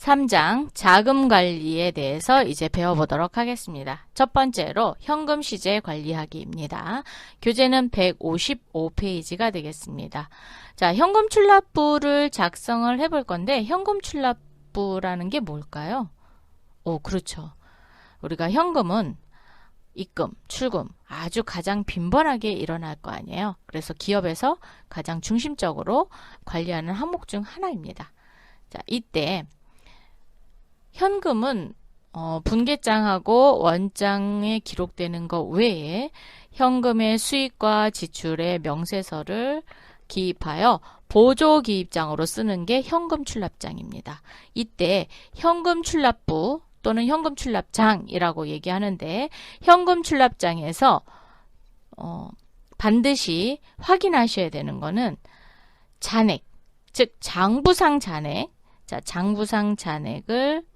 3장 자금 관리에 대해서 이제 배워보도록 하겠습니다. 첫 번째로 현금 시제 관리하기입니다. 교재는 155페이지가 되겠습니다. 자, 현금 출납부를 작성을 해볼 건데 현금 출납부라는 게 뭘까요? 그렇죠. 우리가 현금은 입금, 출금 아주 가장 빈번하게 일어날 거 아니에요. 그래서 기업에서 가장 중심적으로 관리하는 항목 중 하나입니다. 자, 이때 현금은 분계장하고 원장에 기록되는 것 외에 현금의 수입과 지출의 명세서를 기입하여 보조기입장으로 쓰는 게 현금 출납장입니다. 이때 현금 출납부 또는 현금 출납장이라고 얘기하는데 현금 출납장에서 반드시 확인하셔야 되는 거는 잔액, 즉 장부상 잔액. 자, 장부상 잔액을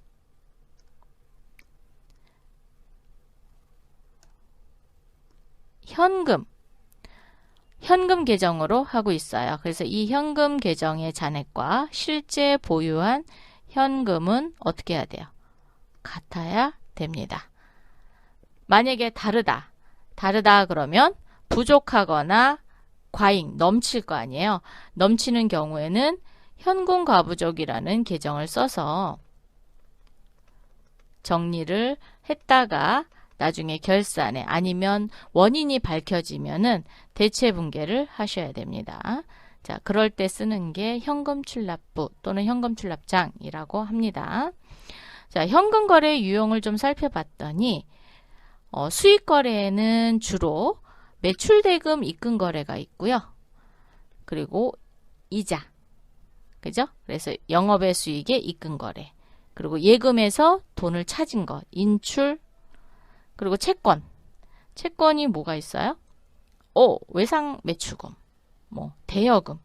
현금 계정으로 하고 있어요. 그래서 이 현금 계정의 잔액과 실제 보유한 현금은 어떻게 해야 돼요? 같아야 됩니다. 만약에 다르다 그러면 부족하거나 과잉, 넘칠 거 아니에요. 넘치는 경우에는 현금과부족이라는 계정을 써서 정리를 했다가 나중에 결산에 아니면 원인이 밝혀지면은 대체 분계를 하셔야 됩니다. 자, 그럴 때 쓰는 게 현금 출납부 또는 현금 출납장이라고 합니다. 자, 현금 거래 유형을 좀 살펴봤더니 수익 거래에는 주로 매출 대금 입금 거래가 있고요. 그리고 이자. 그죠? 그래서 영업의 수익의 입금 거래. 그리고 예금에서 돈을 찾은 것, 인출. 그리고 채권. 채권이 뭐가 있어요? 외상 매출금, 대여금.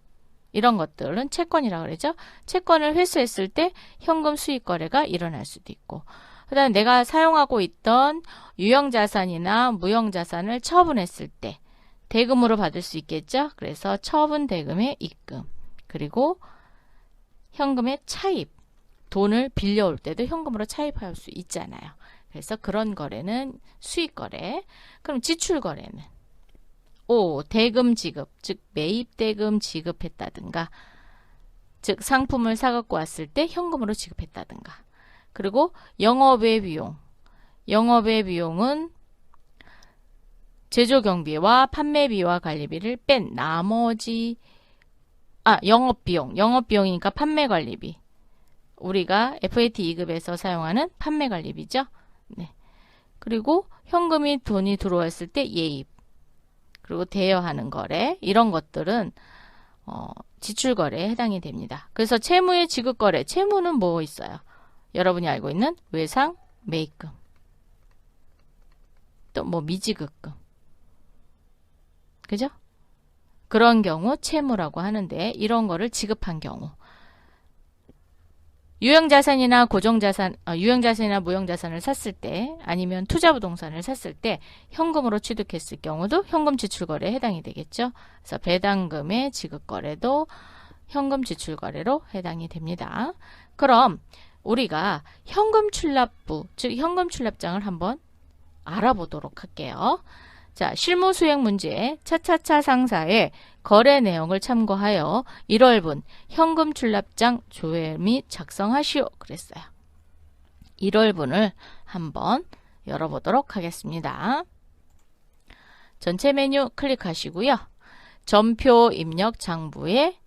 이런 것들은 채권이라고 그러죠. 채권을 회수했을 때 현금 수익 거래가 일어날 수도 있고, 그 다음에 내가 사용하고 있던 유형자산이나 무형자산을 처분했을 때 대금으로 받을 수 있겠죠. 그래서 처분 대금의 입금, 그리고 현금의 차입, 돈을 빌려올 때도 현금으로 차입할 수 있잖아요. 그래서 그런 거래는 수익 거래. 그럼 지출 거래는 대금 지급, 즉 매입 대금 지급했다든가, 즉 상품을 사갖고 왔을 때 현금으로 지급했다든가. 그리고 영업의 비용. 영업의 비용은 제조 경비와 판매비와 관리비를 뺀 나머지 영업비용. 영업비용이니까 판매관리비. 우리가 FAT 2급에서 사용하는 판매관리비죠. 네. 그리고 현금이 돈이 들어왔을 때 예입. 그리고 대여하는 거래. 이런 것들은 지출 거래에 해당이 됩니다. 그래서 채무의 지급 거래. 채무는 뭐 있어요? 여러분이 알고 있는 외상 매입금. 또 미지급금. 그죠? 그런 경우 채무라고 하는데, 이런 거를 지급한 경우 유형자산이나 유형자산이나 무형자산을 샀을 때, 아니면 투자부동산을 샀을 때 현금으로 취득했을 경우도 현금 지출거래에 해당이 되겠죠. 그래서 배당금의 지급거래도 현금 지출거래로 해당이 됩니다. 그럼 우리가 현금 출납부, 즉 현금 출납장을 한번 알아보도록 할게요. 자, 실무 수행 문제 차차차 상사의 거래 내용을 참고하여 1월분 현금 출납장 조회 및 작성하시오 그랬어요. 1월분을 한번 열어보도록 하겠습니다. 전체 메뉴 클릭하시고요. 전표 입력 장부에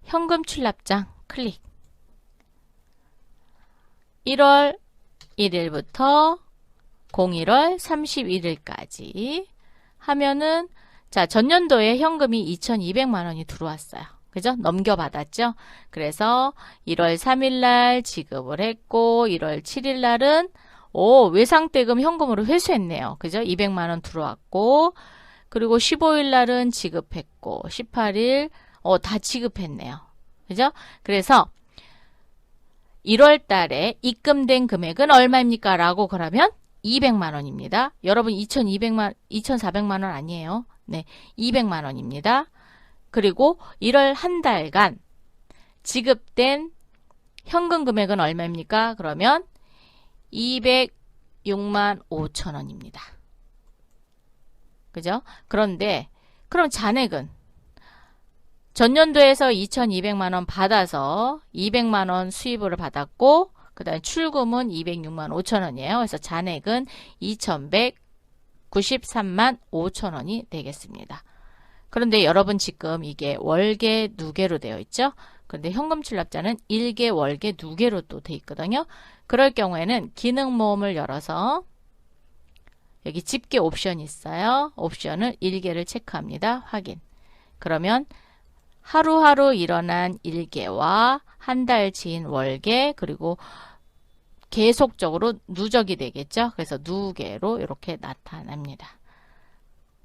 현금 출납장 클릭. 1월 1일부터 01월 31일까지 하면은, 자, 전년도에 현금이 2,200만 원이 들어왔어요. 그죠? 넘겨받았죠? 그래서 1월 3일날 지급을 했고, 1월 7일날은 외상대금 현금으로 회수했네요. 그죠? 200만 원 들어왔고, 그리고 15일날은 지급했고, 18일 다 지급했네요. 그죠? 그래서 1월 달에 입금된 금액은 얼마입니까? 라고 그러면 200만 원입니다. 여러분 2,400만 원 아니에요. 네, 200만 원입니다. 그리고 1월 한 달간 지급된 현금 금액은 얼마입니까? 그러면 206만 5천 원입니다. 그죠? 그런데 그럼 잔액은 전년도에서 2,200만 원 받아서 200만 원 수입을 받았고 그 다음에 출금은 206만 5천 원이에요. 그래서 잔액은 2,193만 5천 원이 되겠습니다. 그런데 여러분 지금 이게 월계 누계로 되어 있죠? 그런데 현금 출납자는 일계, 월계, 누계로 또 되어 있거든요. 그럴 경우에는 기능 모음을 열어서 여기 집계 옵션이 있어요. 옵션을 일계를 체크합니다. 확인. 그러면 하루하루 일어난 일계와 한 달치인 월계 그리고 계속적으로 누적이 되겠죠. 그래서 누계로 이렇게 나타납니다.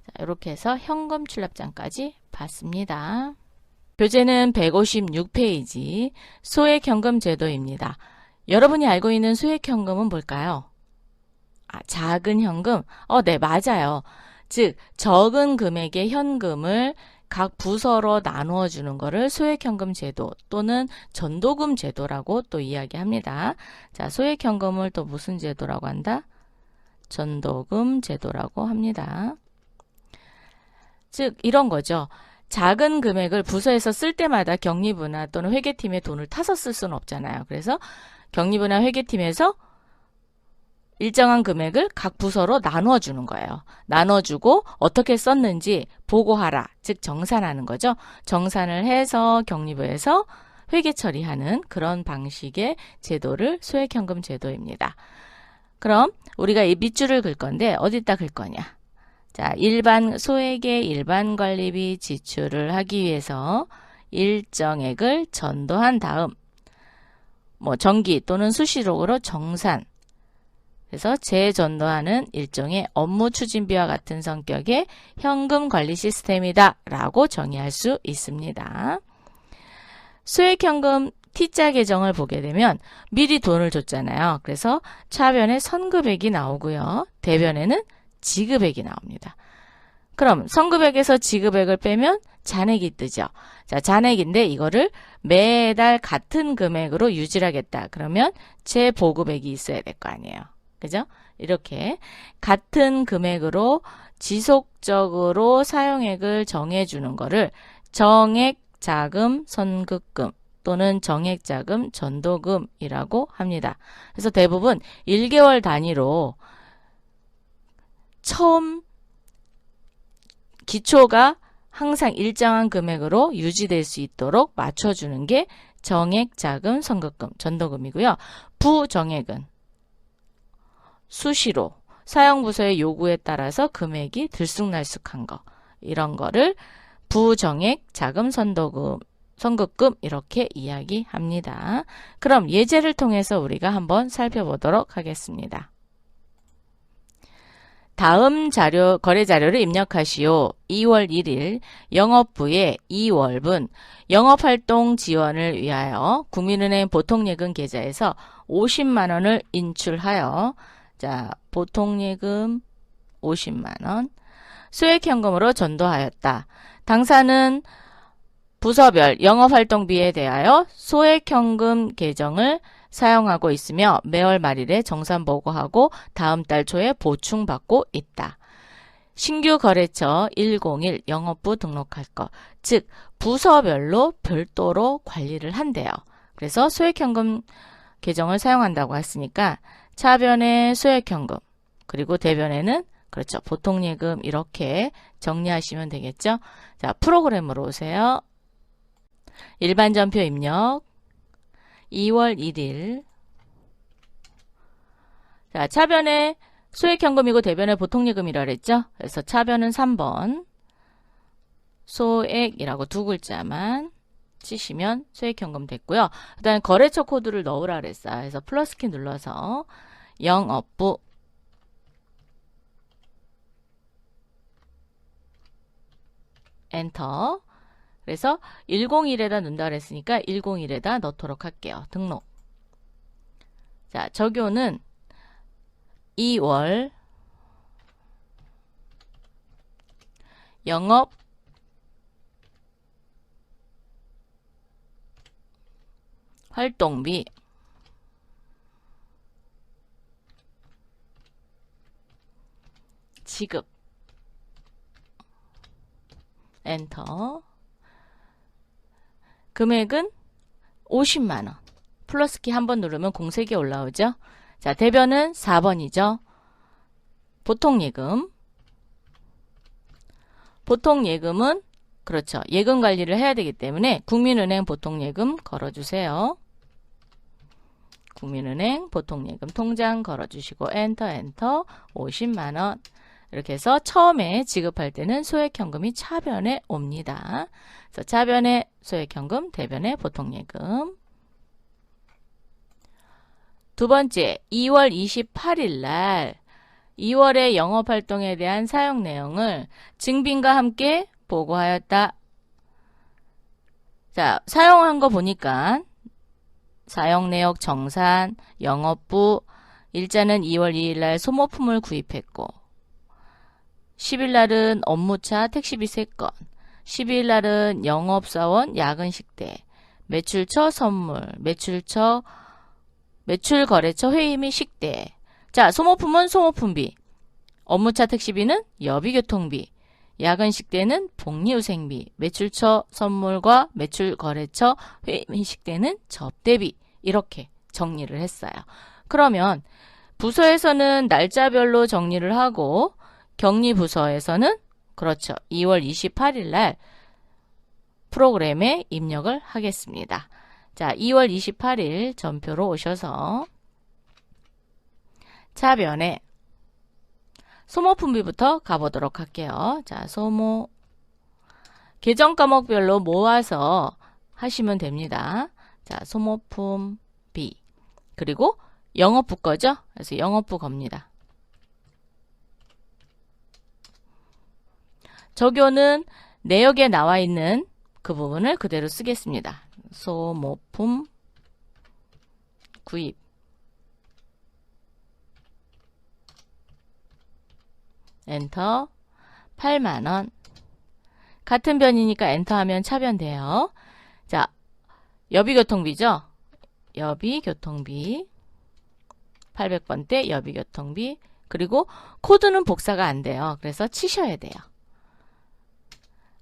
자, 이렇게 해서 현금 출납장까지 봤습니다. 교재는 156페이지 소액현금 제도입니다. 여러분이 알고 있는 소액현금은 뭘까요? 작은 현금? 네, 맞아요. 즉, 적은 금액의 현금을 각 부서로 나누어 주는 것을 소액현금 제도 또는 전도금 제도라고 또 이야기합니다. 자, 소액현금을 또 무슨 제도라고 한다? 전도금 제도라고 합니다. 즉, 이런 거죠. 작은 금액을 부서에서 쓸 때마다 경리부나 또는 회계팀에 돈을 타서 쓸 수는 없잖아요. 그래서 경리부나 회계팀에서 일정한 금액을 각 부서로 나누어 주는 거예요. 나눠주고 어떻게 썼는지 보고하라. 즉 정산하는 거죠. 정산을 해서 경리부에서 회계 처리하는 그런 방식의 제도를 소액현금 제도입니다. 그럼 우리가 이 밑줄을 긋을 건데 어디다 긋을 거냐. 자, 소액의 일반 관리비 지출을 하기 위해서 일정액을 전도한 다음 정기 또는 수시록으로 정산 그래서 재전도하는 일종의 업무 추진비와 같은 성격의 현금 관리 시스템이다 라고 정의할 수 있습니다. 소액현금 T자 계정을 보게 되면 미리 돈을 줬잖아요. 그래서 차변에 선급액이 나오고요. 대변에는 지급액이 나옵니다. 그럼 선급액에서 지급액을 빼면 잔액이 뜨죠. 자, 잔액인데 이거를 매달 같은 금액으로 유지하겠다. 그러면 재보급액이 있어야 될 거 아니에요. 그죠? 이렇게 같은 금액으로 지속적으로 사용액을 정해주는 거를 정액자금 선급금 또는 정액자금 전도금이라고 합니다. 그래서 대부분 1개월 단위로 처음 기초가 항상 일정한 금액으로 유지될 수 있도록 맞춰주는 게 정액자금 선급금 전도금이고요. 부정액은 수시로 사용부서의 요구에 따라서 금액이 들쑥날쑥한 거 이런 거를 부정액 자금 선급금 이렇게 이야기합니다. 그럼 예제를 통해서 우리가 한번 살펴보도록 하겠습니다. 다음 거래 자료를 입력하시오. 2월 1일 영업부에 2월분 영업활동 지원을 위하여 국민은행 보통예금 계좌에서 50만 원을 인출하여 자, 보통예금 50만 원 소액현금으로 전도하였다. 당사는 부서별 영업활동비에 대하여 소액현금 계정을 사용하고 있으며 매월 말일에 정산 보고하고 다음 달 초에 보충받고 있다. 신규 거래처 101 영업부 등록할 것, 즉 부서별로 별도로 관리를 한대요. 그래서 소액현금 계정을 사용한다고 했으니까 차변에 소액현금 그리고 대변에는 그렇죠. 보통예금 이렇게 정리하시면 되겠죠. 자, 프로그램으로 오세요. 일반 전표 입력 2월 1일 자, 차변에 소액현금이고 대변에 보통예금이라 그랬죠. 그래서 차변은 3번 소액이라고 두 글자만 치시면 소액현금 됐고요. 그 다음에 거래처 코드를 넣으라 그랬어요. 그래서 플러스키 눌러서 영업부 엔터 그래서 101에다 넣는다 그랬으니까 101에다 넣도록 할게요. 등록 자, 적요는 2월 영업 활동비, 지급, 엔터. 금액은 50만원. 플러스키 한 번 누르면 공색이 올라오죠. 자, 대변은 4번이죠. 보통예금. 보통예금은 그렇죠. 예금 관리를 해야 되기 때문에 국민은행 보통예금 걸어주세요. 국민은행 보통예금 통장 걸어주시고 엔터 엔터 50만원. 이렇게 해서 처음에 지급할 때는 소액현금이 차변에 옵니다. 그래서 차변에 소액현금, 대변에 보통예금. 두 번째, 2월 28일 날 2월의 영업활동에 대한 사용 내용을 증빙과 함께 보고하였다. 자, 사용한 거 보니까 사용내역 정산, 영업부, 일자는 2월 2일 날 소모품을 구입했고 10일 날은 업무차 택시비 3건, 12일 날은 영업사원 야근식대, 매출처 선물, 매출거래처 회의 및 식대. 자, 소모품은 소모품비, 업무차 택시비는 여비교통비, 야근식대는 복리후생비, 매출처 선물과 매출거래처 회의 및 식대는 접대비. 이렇게 정리를 했어요. 그러면 부서에서는 날짜별로 정리를 하고 격리부서에서는 그렇죠. 2월 28일 날 프로그램에 입력을 하겠습니다. 자, 2월 28일 전표로 오셔서 차변에 소모품비부터 가보도록 할게요. 자, 소모 계정 과목별로 모아서 하시면 됩니다. 자, 소모품비 그리고 영업부 거죠. 그래서 영업부 겁니다. 적요는 내역에 나와 있는 그 부분을 그대로 쓰겠습니다. 소모품 구입 엔터 8만원 같은 변이니까 엔터하면 차변돼요. 자, 여비교통비죠. 여비교통비 800번대 여비교통비 그리고 코드는 복사가 안 돼요. 그래서 치셔야 돼요.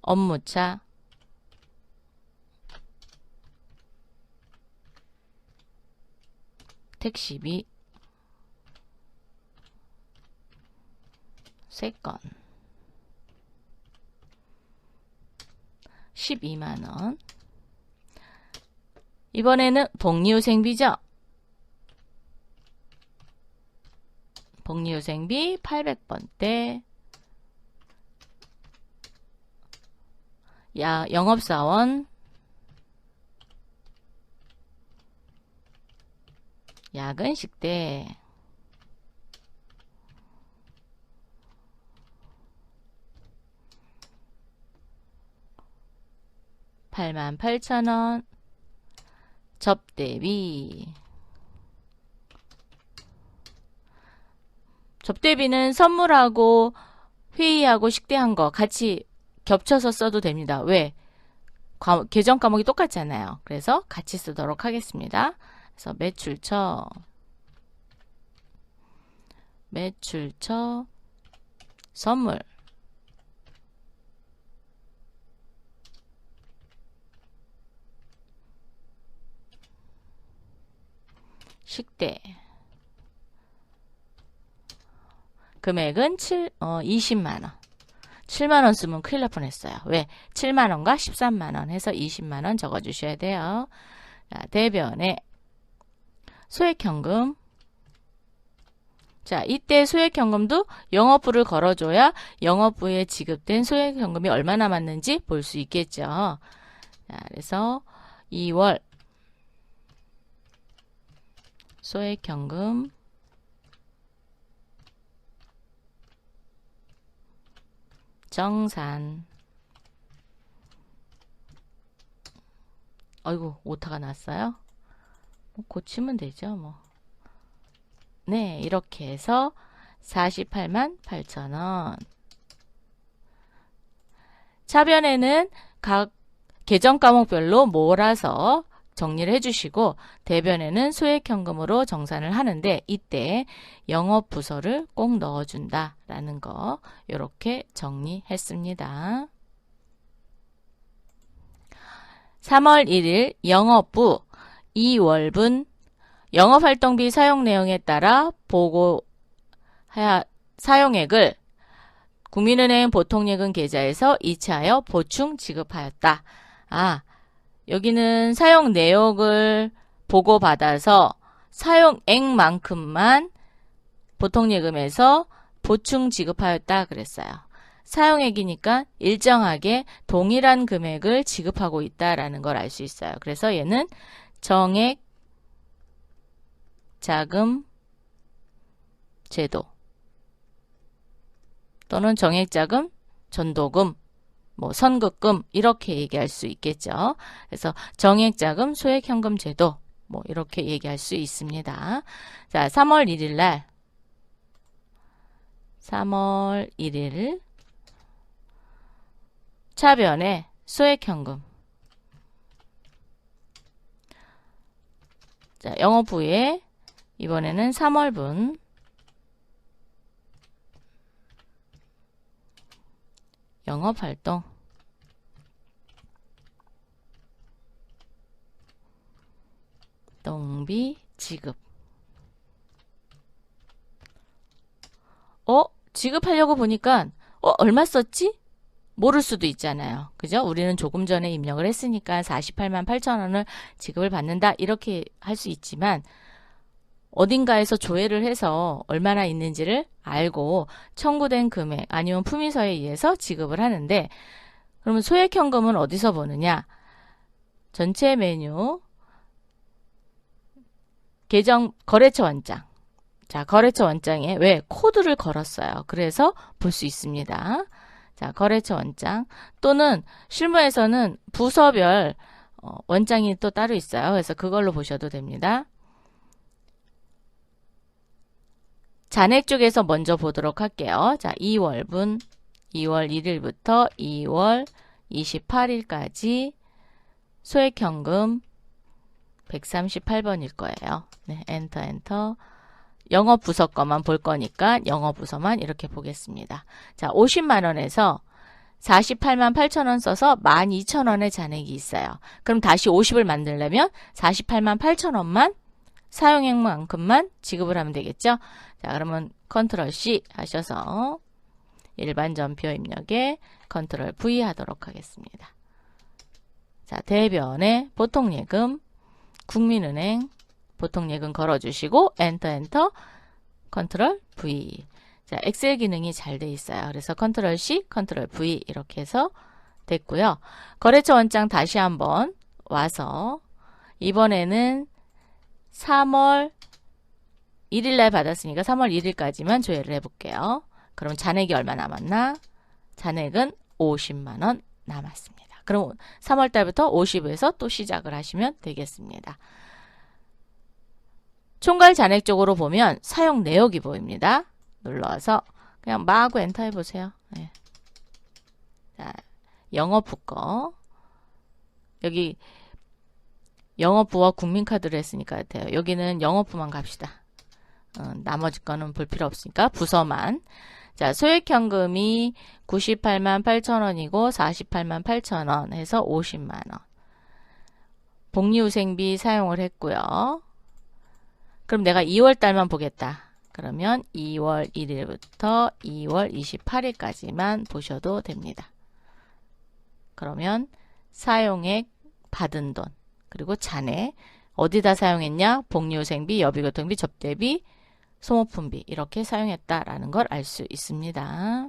업무차 택시비 3건 12만원 이번에는 복리후생비죠. 복리후생비 800번대 영업사원 야근식대 88,000원 접대비 접대비는 선물하고 회의하고 식대한 거 같이 겹쳐서 써도 됩니다. 왜? 계정 과목이 똑같잖아요. 그래서 같이 쓰도록 하겠습니다. 그래서 매출처 선물 식대 금액은 20만원 7만원 쓰면 큰일 날 뻔했어요. 왜? 7만원과 13만원 해서 20만원 적어주셔야 돼요. 자, 대변에 소액현금 자, 이때 소액현금도 영업부를 걸어줘야 영업부에 지급된 소액현금이 얼마 남았는지 볼 수 있겠죠. 자, 그래서 2월 소액현금 정산 아이고 오타가 났어요. 뭐 고치면 되죠 뭐. 네 이렇게 해서 488,000원 차변에는 각 계정 과목별로 몰아서 정리를 해주시고 대변에는 소액현금으로 정산을 하는데 이때 영업부서를 꼭 넣어준다라는 거 이렇게 정리했습니다. 3월 1일 영업부 2월분 영업활동비 사용 내용에 따라 사용액을 국민은행 보통예금 계좌에서 이체하여 보충 지급하였다. 여기는 사용 내역을 보고받아서 사용액만큼만 보통예금에서 보충 지급하였다 그랬어요. 사용액이니까 일정하게 동일한 금액을 지급하고 있다라는 걸 알 수 있어요. 그래서 얘는 정액 자금 제도 또는 정액자금, 전도금, 선급금 이렇게 얘기할 수 있겠죠. 그래서 정액자금, 소액현금 제도 이렇게 얘기할 수 있습니다. 자, 3월 1일 날 3월 1일 차변에 소액현금 자, 영업부에 이번에는 3월분 영업활동 동비 지급 지급하려고 보니까 얼마 썼지? 모를 수도 있잖아요. 그죠? 우리는 조금 전에 입력을 했으니까 48만 8천 원을 지급을 받는다 이렇게 할 수 있지만 어딘가에서 조회를 해서 얼마나 있는지를 알고 청구된 금액 아니면 품위서에 의해서 지급을 하는데 그러면 소액현금은 어디서 보느냐? 전체 메뉴 계정 거래처 원장 자, 거래처 원장에 왜? 코드를 걸었어요. 그래서 볼 수 있습니다. 자, 거래처 원장 또는 실무에서는 부서별 원장이 또 따로 있어요. 그래서 그걸로 보셔도 됩니다. 잔액 쪽에서 먼저 보도록 할게요. 자, 2월분 2월 1일부터 2월 28일까지 소액현금 138번일 거예요. 네, 엔터. 영업부서 거만 볼 거니까 영업부서만 이렇게 보겠습니다. 자, 50만 원에서 48만 8천 원 써서 12,000원의 잔액이 있어요. 그럼 다시 50을 만들려면 48만 8천 원만 사용액만큼만 지급을 하면 되겠죠. 자, 그러면 컨트롤 C 하셔서 일반 전표 입력에 컨트롤 V 하도록 하겠습니다. 자, 대변에 보통예금 국민은행 보통예금 걸어주시고 엔터 컨트롤 V 자, 엑셀 기능이 잘 돼 있어요. 그래서 컨트롤 C 컨트롤 V 이렇게 해서 됐고요. 거래처 원장 다시 한번 와서 이번에는 3월 1일 날 받았으니까 3월 1일까지만 조회를 해볼게요. 그럼 잔액이 얼마 남았나? 잔액은 50만 원 남았습니다. 그럼 3월 달부터 50에서 또 시작을 하시면 되겠습니다. 총괄 잔액 쪽으로 보면 사용 내역이 보입니다. 눌러서 그냥 마구 엔터 해보세요. 네. 자, 영업부 거 여기 영업부와 국민카드를 했으니까 같아요. 여기는 영업부만 갑시다. 나머지 거는 볼 필요 없으니까 부서만. 자, 소액현금이 98만 8천 원이고 48만 8천 원 해서 50만 원. 복리후생비 사용을 했고요. 그럼 내가 2월 달만 보겠다. 그러면 2월 1일부터 2월 28일까지만 보셔도 됩니다. 그러면 사용액, 받은 돈, 그리고 잔액 어디다 사용했냐? 복리후생비, 여비교통비, 접대비, 소모품비 이렇게 사용했다라는 걸 알 수 있습니다.